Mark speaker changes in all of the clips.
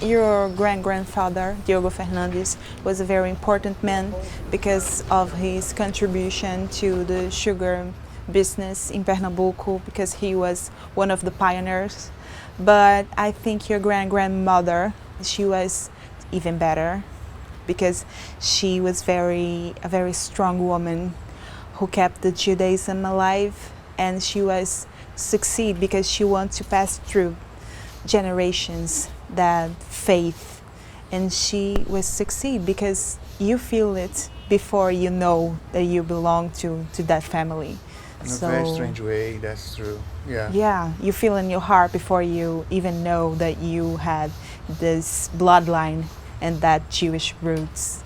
Speaker 1: Your great-grandfather, Diogo Fernandes, was a very important man because of his contribution to the sugar business in Pernambuco, because he was one of the pioneers. But I think your grandmother, she was even better because she was a very strong woman who kept the Judaism alive, and she was succeed because she wants to pass through generations that faith, and she will succeed because you feel it before you know that you belong to that family.
Speaker 2: In a very strange way, that's true. Yeah.
Speaker 1: Yeah, you feel in your heart before you even know that you had this bloodline and that Jewish roots.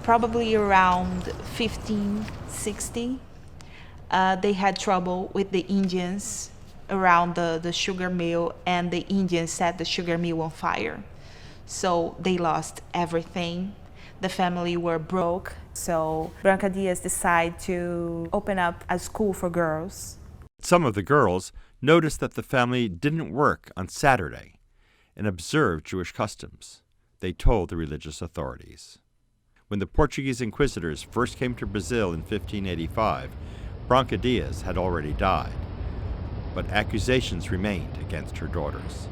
Speaker 1: Probably around 1560, they had trouble with the Indians around the sugar mill, and the Indians set the sugar mill on fire. So they lost everything. The family were broke. So Branca Diaz decided to open up a school for girls.
Speaker 3: Some of the girls noticed that the family didn't work on Saturday and observed Jewish customs. They told the religious authorities. When the Portuguese inquisitors first came to Brazil in 1585, Branca Diaz had already died, but accusations remained against her daughters.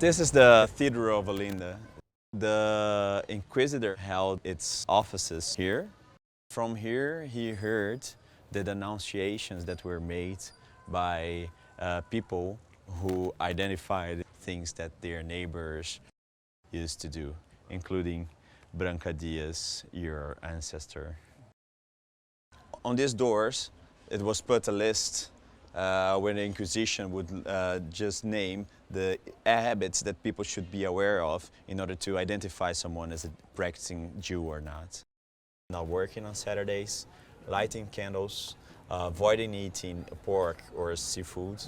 Speaker 4: This is the Cathedral of Olinda. The Inquisitor held its offices here. From here, he heard the denunciations that were made by people who identified things that their neighbors used to do, including Branca Diaz, your ancestor. On these doors, it was put a list where the Inquisition would just name the habits that people should be aware of in order to identify someone as a practicing Jew or not. Not working on Saturdays, lighting candles, avoiding eating pork or seafood.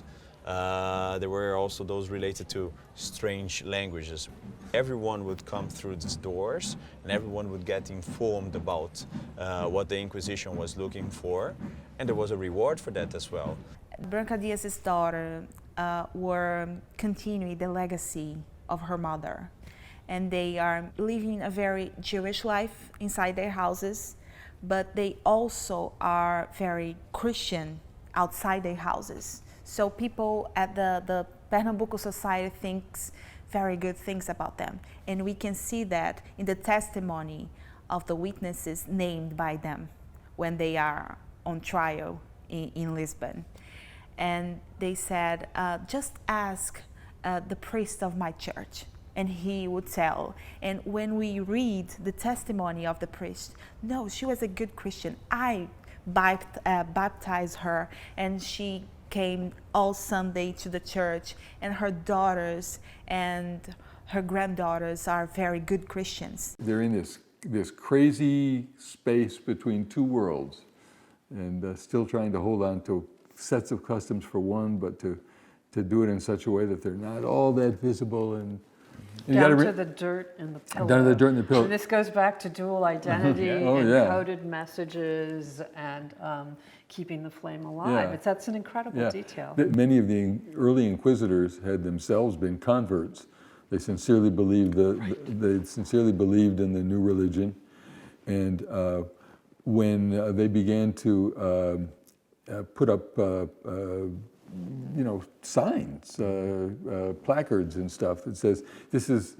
Speaker 4: There were also those related to strange languages. Everyone would come through these doors and everyone would get informed about what the Inquisition was looking for, and there was a reward for that as well.
Speaker 1: Branca Diaz's daughter were continuing the legacy of her mother, and they are living a very Jewish life inside their houses, but they also are very Christian outside their houses. So people at the Pernambuco society thinks very good things about them, and we can see that in the testimony of the witnesses named by them when they are on trial in Lisbon. And they said, just ask the priest of my church, and he would tell. And when we read the testimony of the priest, no, she was a good Christian. I baptized her, and she came all Sunday to the church, and her daughters and her granddaughters are very good Christians.
Speaker 5: They're in this crazy space between two worlds, and still trying to hold on to sets of customs for one, but to do it in such a way that they're not all that visible. And
Speaker 6: down to the dirt and the pillow.
Speaker 5: Down to the dirt and the pillow.
Speaker 6: And this goes back to dual identity and coded messages and keeping the flame alive.
Speaker 5: Yeah.
Speaker 6: That's an incredible detail.
Speaker 5: Many of the early inquisitors had themselves been converts. They sincerely believed in the new religion, and when they began to put up signs, placards and stuff that says,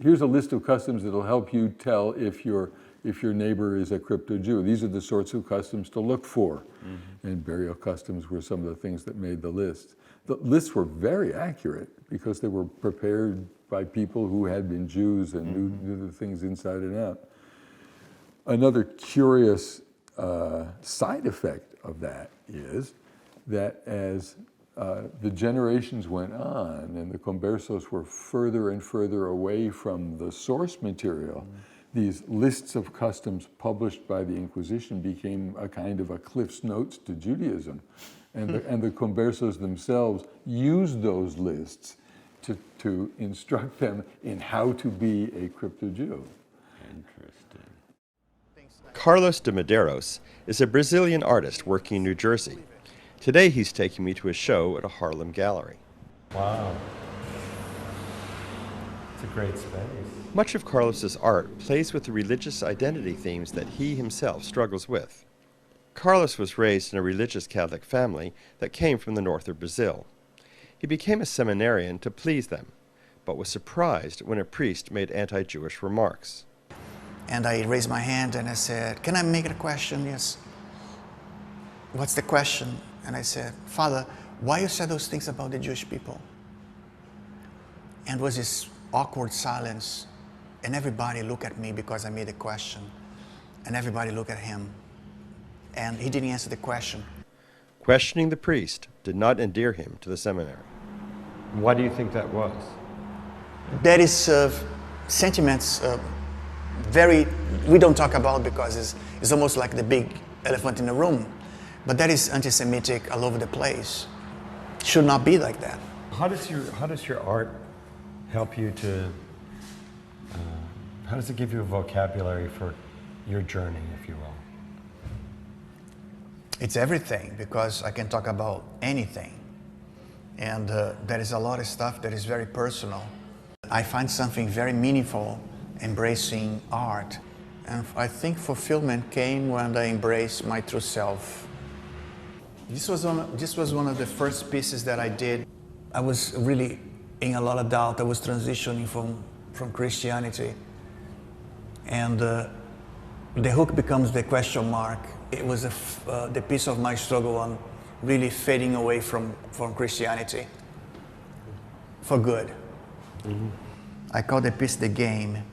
Speaker 5: here's a list of customs that'll help you tell if your neighbor is a crypto-Jew. These are the sorts of customs to look for. Mm-hmm. And burial customs were some of the things that made the list. The lists were very accurate because they were prepared by people who had been Jews and knew the things inside and out. Another curious side effect of that is that as the generations went on and the conversos were further and further away from the source material, these lists of customs published by the Inquisition became a kind of a Cliff's Notes to Judaism. And the conversos themselves used those lists to instruct them in how to be a crypto-Jew.
Speaker 3: Interesting. Carlos de Medeiros is a Brazilian artist working in New Jersey. Today he's taking me to a show at a Harlem gallery.
Speaker 7: Wow. It's a great space.
Speaker 3: Much of Carlos's art plays with the religious identity themes that he himself struggles with. Carlos was raised in a religious Catholic family that came from the north of Brazil. He became a seminarian to please them, but was surprised when a priest made anti-Jewish remarks.
Speaker 8: And I raised my hand and I said, "Can I make a question?" "Yes." "What's the question?" And I said, "Father, why you said those things about the Jewish people?" And was this awkward silence, and everybody looked at me because I made a question, and everybody looked at him, and he didn't answer the question.
Speaker 3: Questioning the priest did not endear him to the seminary.
Speaker 7: Why do you think that was?
Speaker 8: There is sentiments we don't talk about because it's almost like the big elephant in the room. But that is anti-Semitic all over the place. Should not be like that.
Speaker 7: How does your art help you to, how does it give you a vocabulary for your journey, if you will?
Speaker 8: It's everything, because I can talk about anything. And there is a lot of stuff that is very personal. I find something very meaningful embracing art. And I think fulfillment came when I embraced my true self. This was one of the first pieces that I did. I was really in a lot of doubt. I was transitioning from Christianity. And the hook becomes the question mark. It was the piece of my struggle on really fading away from Christianity for good. Mm-hmm. I call the piece The Game.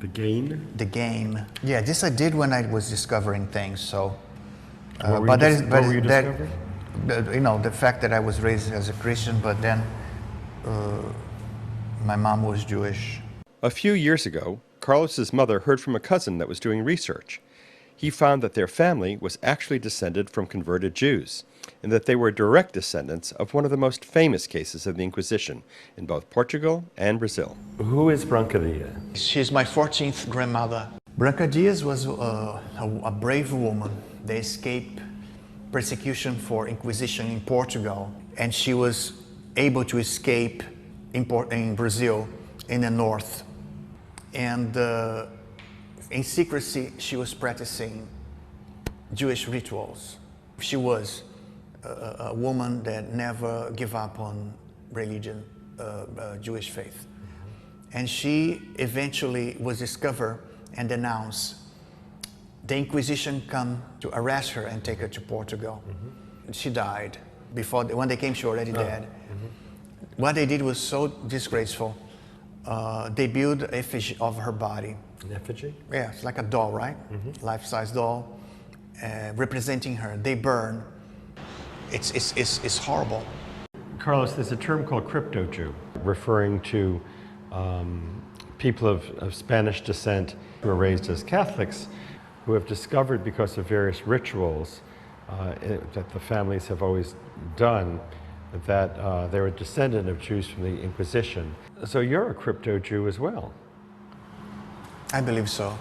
Speaker 7: The Game?
Speaker 8: The Game. Yeah, this I did when I was discovering things. So,
Speaker 7: what were you discovering?
Speaker 8: You know, the fact that I was raised as a Christian, but then my mom was Jewish.
Speaker 3: A few years ago, Carlos's mother heard from a cousin that was doing research. He found that their family was actually descended from converted Jews, and that they were direct descendants of one of the most famous cases of the Inquisition in both Portugal and Brazil.
Speaker 7: Who is Branca Diaz?
Speaker 8: She's my 14th grandmother. Branca Diaz was a brave woman. They escaped persecution for Inquisition in Portugal, and she was able to escape in Brazil in the north. And in secrecy, she was practicing Jewish rituals. She was a woman that never gave up on religion, Jewish faith. And she eventually was discovered and denounced. The Inquisition come to arrest her and take her to Portugal. Mm-hmm. She died. When they came, she already dead. Mm-hmm. What they did was so disgraceful. They built an effigy of her body.
Speaker 7: An effigy?
Speaker 8: Yeah, it's like a doll, right? Mm-hmm. Life-size doll, representing her. They burn. It's horrible.
Speaker 7: Carlos, there's a term called crypto-Jew, referring to people of Spanish descent who are raised as Catholics, who have discovered, because of various rituals that the families have always done, that they're a descendant of Jews from the Inquisition. So you're a crypto-Jew as well.
Speaker 8: I believe so.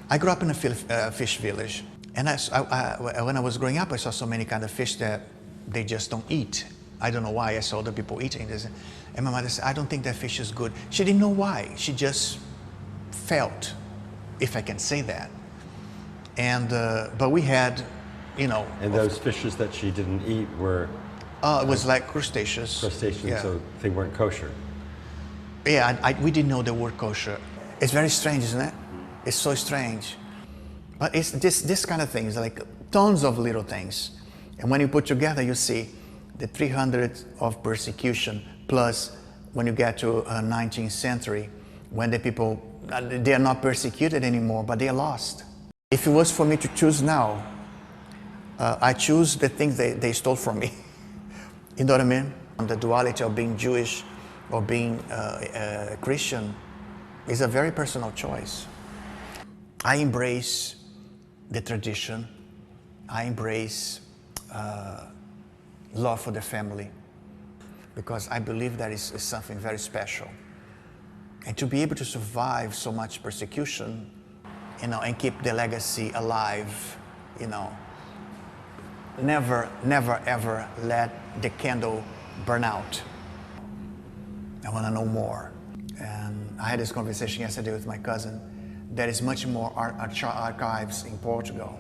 Speaker 8: I grew up in a fish village. And when I was growing up, I saw so many kind of fish that they just don't eat. I don't know why. I saw other people eating this. And my mother said, "I don't think that fish is good." She didn't know why. She just felt, if I can say that. And but we had, you know.
Speaker 7: And those fishes that she didn't eat were?
Speaker 8: It was like crustaceans.
Speaker 7: Crustaceans,
Speaker 8: yeah.
Speaker 7: So they weren't kosher.
Speaker 8: Yeah, we didn't know the word kosher. It's very strange, isn't it? It's so strange. But it's this kind of things, like tons of little things. And when you put together, you see the 300 of persecution, plus when you get to 19th century, when the people, they are not persecuted anymore, but they are lost. If it was for me to choose now, I choose the things they stole from me. You know what I mean? The duality of being Jewish or being Christian is a very personal choice. I embrace the tradition. I embrace love for the family, because I believe that is something very special. And to be able to survive so much persecution, you know, and keep the legacy alive, you know, never, never, ever let the candle burn out. I want to know more. And I had this conversation yesterday with my cousin. There is much more archives in Portugal.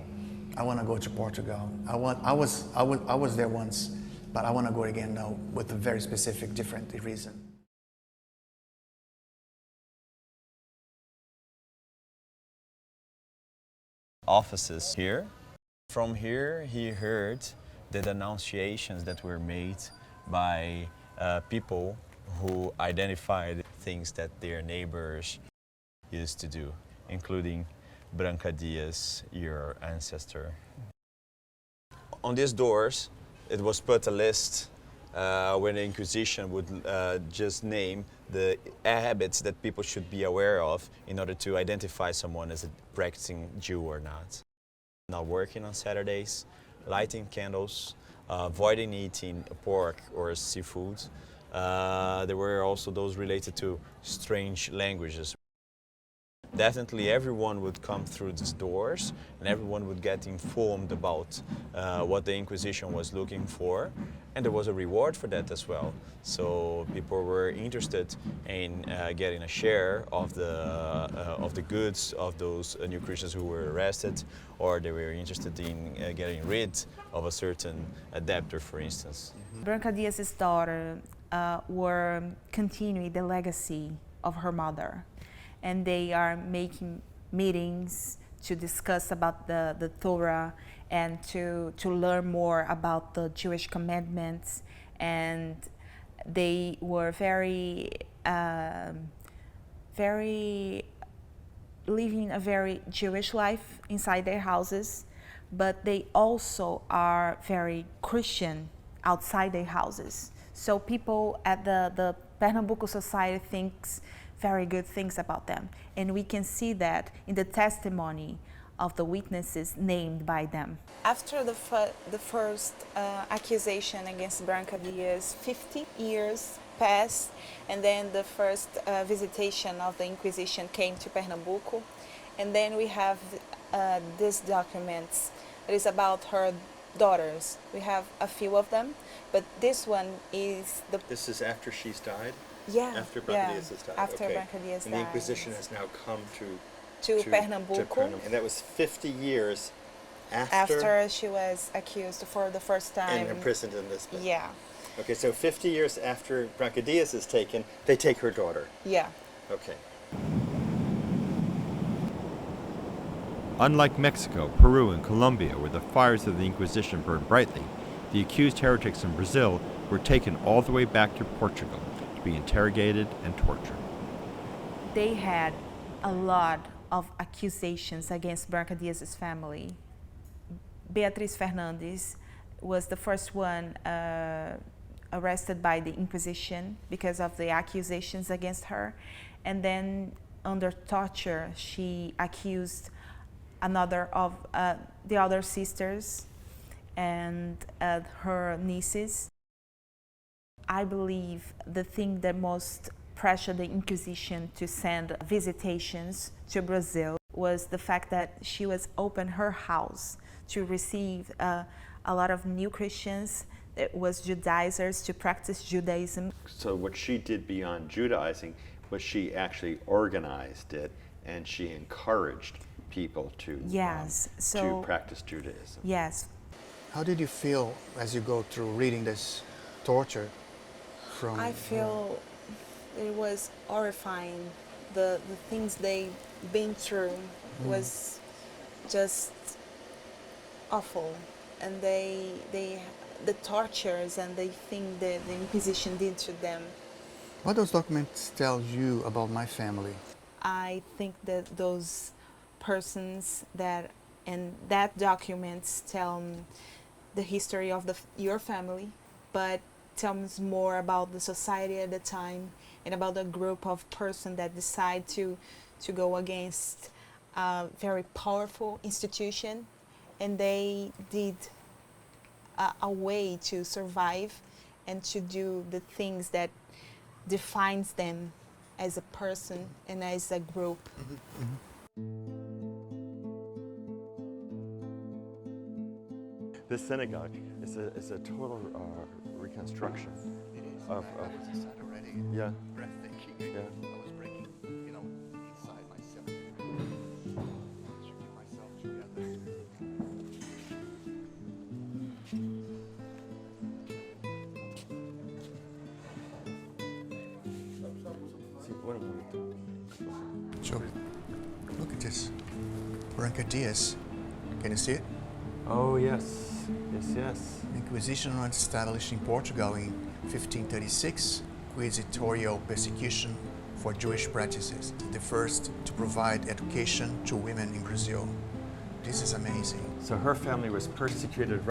Speaker 8: I want to go to Portugal. I was there once, but I want to go again now with a very specific, different reason.
Speaker 4: Offices here. From here, he heard the denunciations that were made by people who identified things that their neighbors used to do, including Branca Dias, your ancestor. On these doors, it was put a list when the Inquisition would just name the habits that people should be aware of in order to identify someone as a practicing Jew or not. Not working on Saturdays, lighting candles, avoiding eating pork or seafood. There were also those related to strange languages. Definitely everyone would come through these doors and everyone would get informed about what the Inquisition was looking for, and there was a reward for that as well. So people were interested in getting a share of the goods of those new Christians who were arrested, or they were interested in getting rid of a certain debtor, for instance.
Speaker 1: Branca Dias' daughter were continuing the legacy of her mother. And they are making meetings to discuss about the Torah and to learn more about the Jewish commandments. And they were very living a very Jewish life inside their houses, but they also are very Christian outside their houses. So people at the Pernambuco Society thinks very good things about them. And we can see that in the testimony of the witnesses named by them. After the first accusation against Branca Dias, 50 years passed, and then the first visitation of the Inquisition came to Pernambuco. And then we have these documents. It is about her daughters. We have a few of them, but this one is the...
Speaker 3: This is after she's died?
Speaker 1: Yeah.
Speaker 3: After Branca Dias has died.
Speaker 1: After
Speaker 3: okay.
Speaker 1: Branca Dias
Speaker 3: and
Speaker 1: died.
Speaker 3: the Inquisition has now come
Speaker 1: to Pernambuco.
Speaker 3: And that was 50 years
Speaker 1: after she was accused for the first time.
Speaker 3: And imprisoned in Lisbon.
Speaker 1: Yeah.
Speaker 3: Okay, so 50 years after Branca Dias is taken, they take her daughter.
Speaker 1: Yeah.
Speaker 3: Okay. Unlike Mexico, Peru, and Colombia, where the fires of the Inquisition burned brightly, the accused heretics in Brazil were taken all the way back to Portugal to be interrogated and tortured.
Speaker 1: They had a lot of accusations against Branca Dias' family. Beatriz Fernandes was the first one arrested by the Inquisition because of the accusations against her. And then under torture, she accused another of the other sisters and her nieces. I believe the thing that most pressured the Inquisition to send visitations to Brazil was the fact that she was open her house to receive a lot of new Christians. It was Judaizers to practice Judaism.
Speaker 3: So what she did beyond Judaizing was she actually organized it and she encouraged people to practice Judaism.
Speaker 1: Yes.
Speaker 8: How did you feel as you go through reading this torture from...
Speaker 1: I feel it was horrifying. The things they've been through was just awful. And the tortures and the thing that the Inquisition did to them.
Speaker 8: What those documents tell you about my family?
Speaker 1: I think that those persons that documents tell the history of your family, but tells more about the society at the time and about the group of persons that decide to go against a very powerful institution, and they did a way to survive and to do the things that defines them as a person and as a group.
Speaker 3: This synagogue is a total reconstruction of
Speaker 2: It's already
Speaker 3: yeah.
Speaker 2: breathtaking.
Speaker 3: Yeah.
Speaker 2: I was breaking, inside myself. Stringing myself together.
Speaker 8: So, look at this. Brancadias. Can you see it?
Speaker 3: Oh yes, yes.
Speaker 8: Inquisition was established in Portugal in 1536, inquisitorial persecution for Jewish practices, the first to provide education to women in Brazil. This is amazing.
Speaker 3: So her family was persecuted